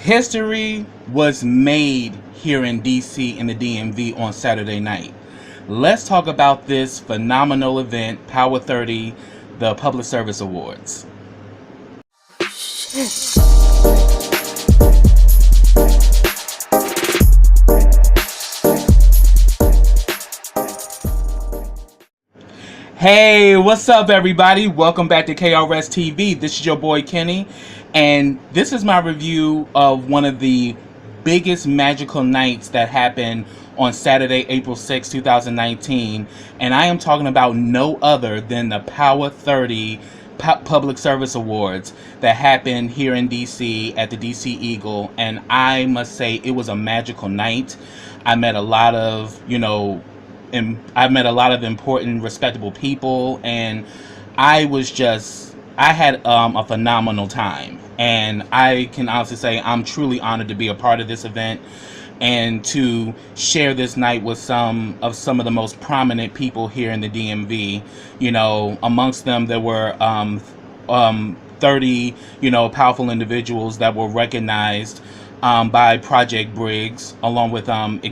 History was made here in DC in the DMV on Saturday night. Let's talk about this phenomenal event, Power 30, the Public Service Awards. Hey, what's up everybody? Welcome back to KRS TV. This is your boy Kenny, and this is my review of one of the biggest magical nights that happened on Saturday, April 6, 2019, and I am talking about no other than the Power 30 Public Service Awards that happened here in DC at the DC Eagle. And I must say it was a magical night. I met a lot of, important, respectable people, and I had a phenomenal time. And I can honestly say I'm truly honored to be a part of this event and to share this night with some of the most prominent people here in the DMV. Amongst them there were 30 powerful individuals that were recognized by Project Briggs, along with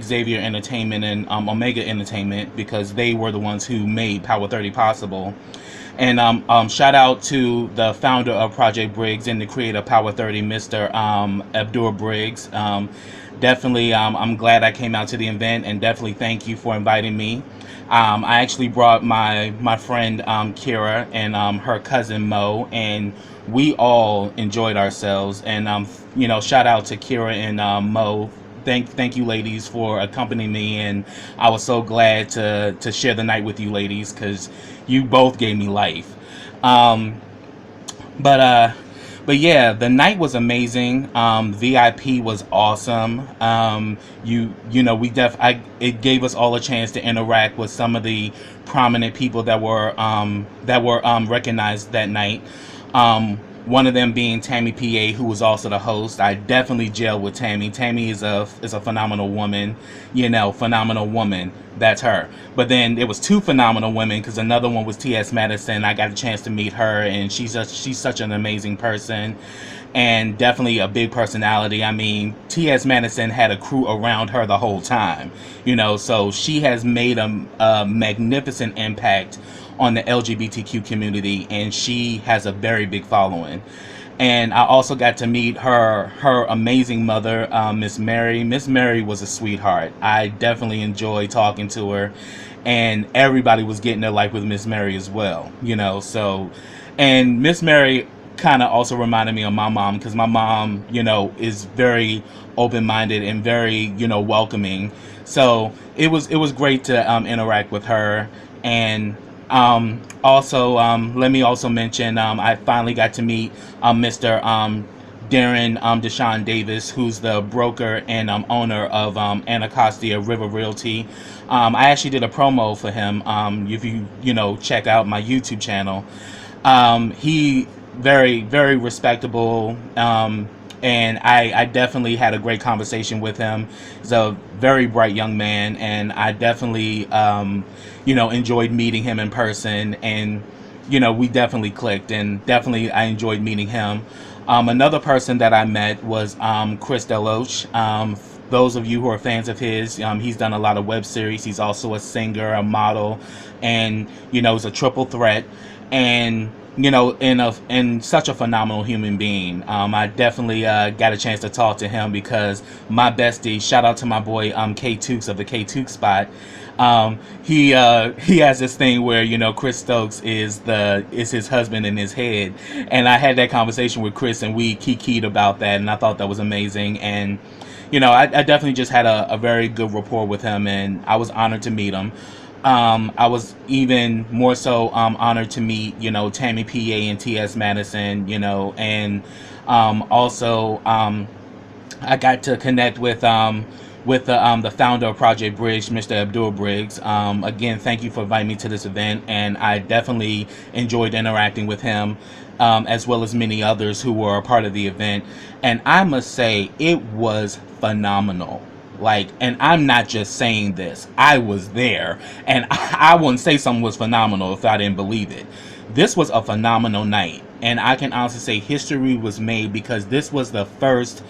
Xavier Entertainment and Omega Entertainment, because they were the ones who made Power 30 possible. And shout out to the founder of Project Briggs and the creator of Power 30, Mr. Abdul Briggs. Definitely, I'm glad I came out to the event, and definitely thank you for inviting me. I actually brought my friend Kira and her cousin Mo, and we all enjoyed ourselves. And shout out to Kira and Mo. Thank you ladies for accompanying me, and I was so glad to share the night with you ladies, because you both gave me life. But yeah, the night was amazing. VIP was awesome. It gave us all a chance to interact with some of the prominent people that were recognized that night. One of them being Tammy PA, who was also the host. I definitely gelled with Tammy. Tammy is a phenomenal woman. Phenomenal woman. That's her. But then there was two phenomenal women, because another one was T.S. Madison. I got a chance to meet her, and she's such an amazing person, and definitely a big personality. I mean, T.S. Madison had a crew around her the whole time. So she has made a magnificent impact on the LGBTQ community, and she has a very big following. And I also got to meet her amazing mother, Miss Mary. Miss Mary was a sweetheart. I definitely enjoyed talking to her, and everybody was getting their life with Miss Mary as well. And Miss Mary kind of also reminded me of my mom, because my mom, is very open-minded and very, welcoming. So it was great to interact with her. And let me also mention, I finally got to meet Mr. Darren Deshaun Davis, who's the broker and owner of Anacostia River Realty. I actually did a promo for him. If you check out my YouTube channel, he very, very respectable. And I definitely had a great conversation with him. He's a very bright young man, and I definitely enjoyed meeting him in person, and we definitely clicked, and definitely I enjoyed meeting him. Another person that I met was Chris Deloach. Those of you who are fans of his, he's done a lot of web series. He's also a singer, a model, and he's a triple threat, and and such a phenomenal human being. I definitely got a chance to talk to him, because my bestie, shout out to my boy K Tukes of the K Tukes spot. He has this thing where Chris Stokes is his husband in his head, and I had that conversation with Chris, and we kikied about that, and I thought that was amazing. And I definitely just had a very good rapport with him, and I was honored to meet him. I was even more so honored to meet Tammy PA and T.S. Madison, and also I got to connect with the founder of Project Briggs, Mr. Abdul Briggs. Again, thank you for inviting me to this event, and I definitely enjoyed interacting with him, as well as many others who were a part of the event. And I must say, it was phenomenal. And I'm not just saying this, I was there, and I wouldn't say something was phenomenal if I didn't believe it. This was a phenomenal night, and I can honestly say history was made, because this was the first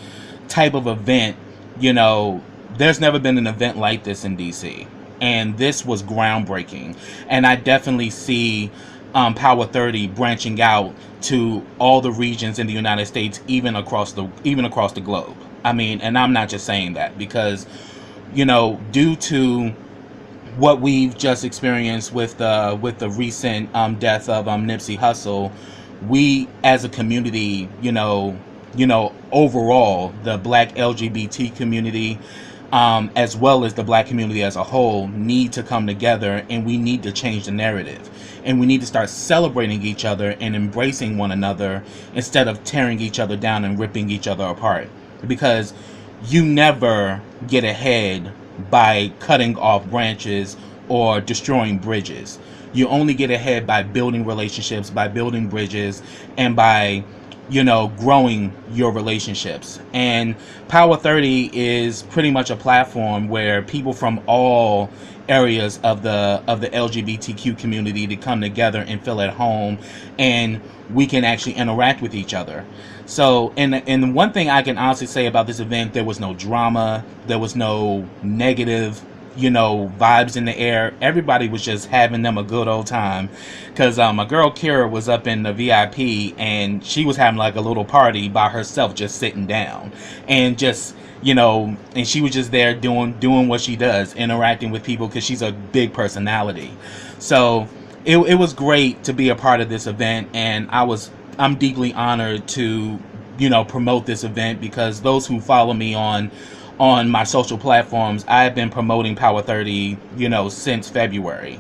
type of event, you know, there's never been an event like this in DC, and this was groundbreaking. And I definitely see Power 30 branching out to all the regions in the United States, even across the globe. I mean, and I'm not just saying that because, you know, due to what we've just experienced with the recent death of Nipsey Hussle, we as a community, overall, the Black LGBT community, as well as the Black community as a whole, need to come together, and we need to change the narrative, and we need to start celebrating each other and embracing one another instead of tearing each other down and ripping each other apart, because you never get ahead by cutting off branches or destroying bridges. You only get ahead by building relationships, by building bridges, and by, growing your relationships. And Power 30 is pretty much a platform where people from all areas of the LGBTQ community to come together and feel at home, and we can actually interact with each other. So, and one thing I can honestly say about this event, there was no drama, there was no negative, vibes in the air. Everybody was just having them a good old time, because my girl Kira was up in the VIP, and she was having like a little party by herself, just sitting down, and just, and she was just there doing what she does, interacting with people, because she's a big personality. So it was great to be a part of this event, and I'm deeply honored to, promote this event, because those who follow me on my social platforms, I've been promoting Power 30, since February.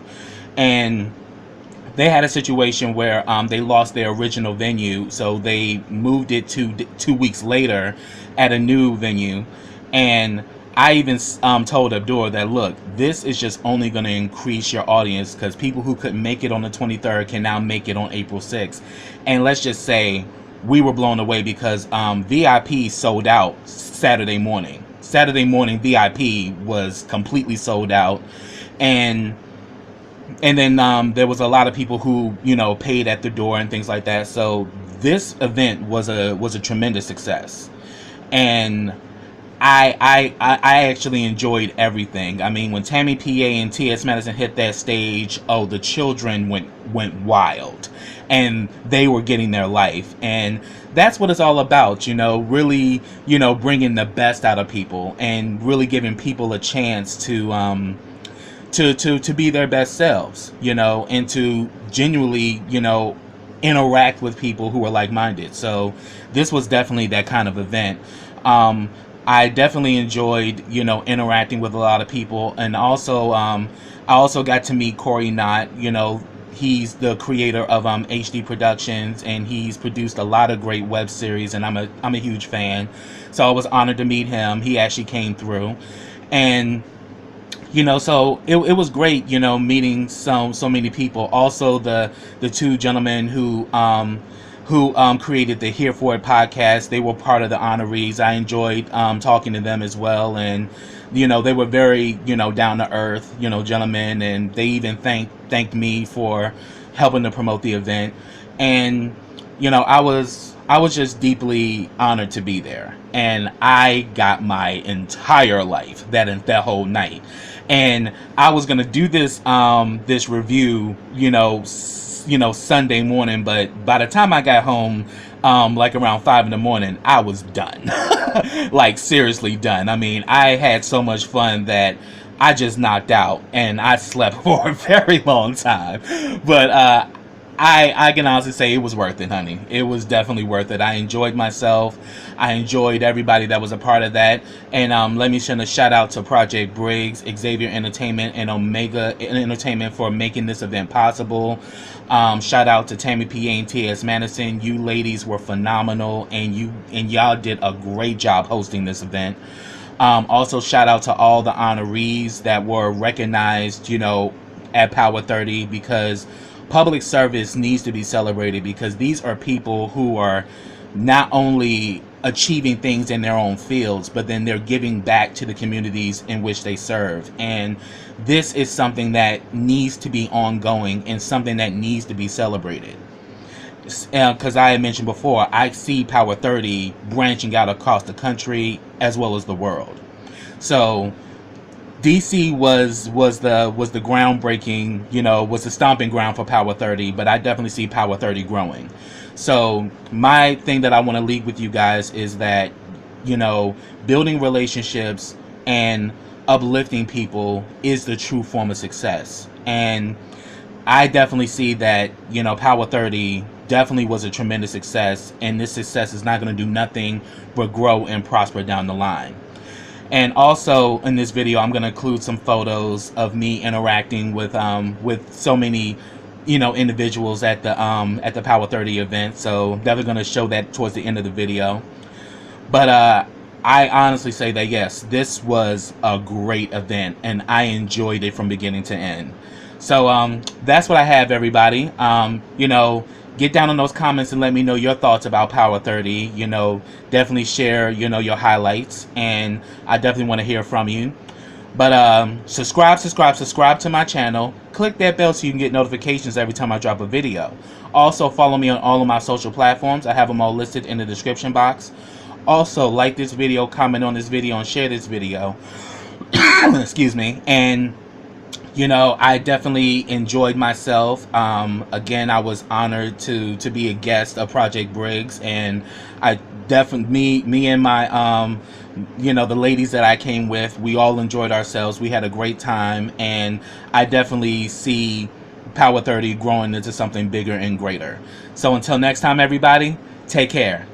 And they had a situation where they lost their original venue, so they moved it to 2 weeks later at a new venue. And I even told Abdur that, look, this is just only going to increase your audience, because people who couldn't make it on the 23rd can now make it on April 6th. And let's just say we were blown away, because VIP sold out Saturday morning. Saturday morning VIP was completely sold out, and then there was a lot of people who paid at the door and things like that. So this event was a tremendous success, and I actually enjoyed everything. I mean, when Tammy PA and T.S. Madison hit that stage, oh, the children went wild, and they were getting their life. And that's what it's all about, really, bringing the best out of people, and really giving people a chance to be their best selves, and to genuinely, interact with people who are like-minded. So this was definitely that kind of event. I definitely enjoyed, interacting with a lot of people, and also I also got to meet Corey Knott. He's the creator of HD Productions, and he's produced a lot of great web series, and I'm a huge fan. So I was honored to meet him. He actually came through, and so it was great, meeting so many people. Also the two gentlemen who created the Here For It podcast, they were part of the honorees. I enjoyed talking to them as well, and they were very down to earth gentlemen, and they even thanked me for helping to promote the event. And I was just deeply honored to be there, and I got my entire life that whole night. And I was gonna do this this review Sunday morning, but by the time I got home, like around 5 in the morning, I was done. Like, seriously done. I mean, I had so much fun that I just knocked out, and I slept for a very long time. But I can honestly say it was worth it, honey. It was definitely worth it. I enjoyed myself. I enjoyed everybody that was a part of that. And let me send a shout out to Project Briggs, Xavier Entertainment, and Omega Entertainment for making this event possible. Shout out to Tammy PA and T.S. Madison. You ladies were phenomenal, and y'all did a great job hosting this event. Also, shout out to all the honorees that were recognized, at Power 30, because public service needs to be celebrated, because these are people who are not only achieving things in their own fields, but then they're giving back to the communities in which they serve. And this is something that needs to be ongoing, and something that needs to be celebrated. because I had mentioned before, I see Power 30 branching out across the country as well as the world. So DC was the groundbreaking, was the stomping ground for Power 30, but I definitely see Power 30 growing. So my thing that I want to leave with you guys is that, building relationships and uplifting people is the true form of success. And I definitely see that, Power 30 definitely was a tremendous success, and this success is not going to do nothing but grow and prosper down the line. And also in this video, I'm going to include some photos of me interacting with so many, individuals at the Power 30 event. So definitely going to show that towards the end of the video. But I honestly say that yes, this was a great event, and I enjoyed it from beginning to end. So that's what I have, everybody. Get down in those comments and let me know your thoughts about Power 30. Definitely share, your highlights, and I definitely want to hear from you. But subscribe to my channel. Click that bell so you can get notifications every time I drop a video. Also, follow me on all of my social platforms. I have them all listed in the description box. Also, like this video, comment on this video, and share this video. Excuse me. And I definitely enjoyed myself. Again, I was honored to be a guest of Project Briggs, and I definitely, me and my, the ladies that I came with, we all enjoyed ourselves. We had a great time, and I definitely see Power 30 growing into something bigger and greater. So until next time, everybody, take care.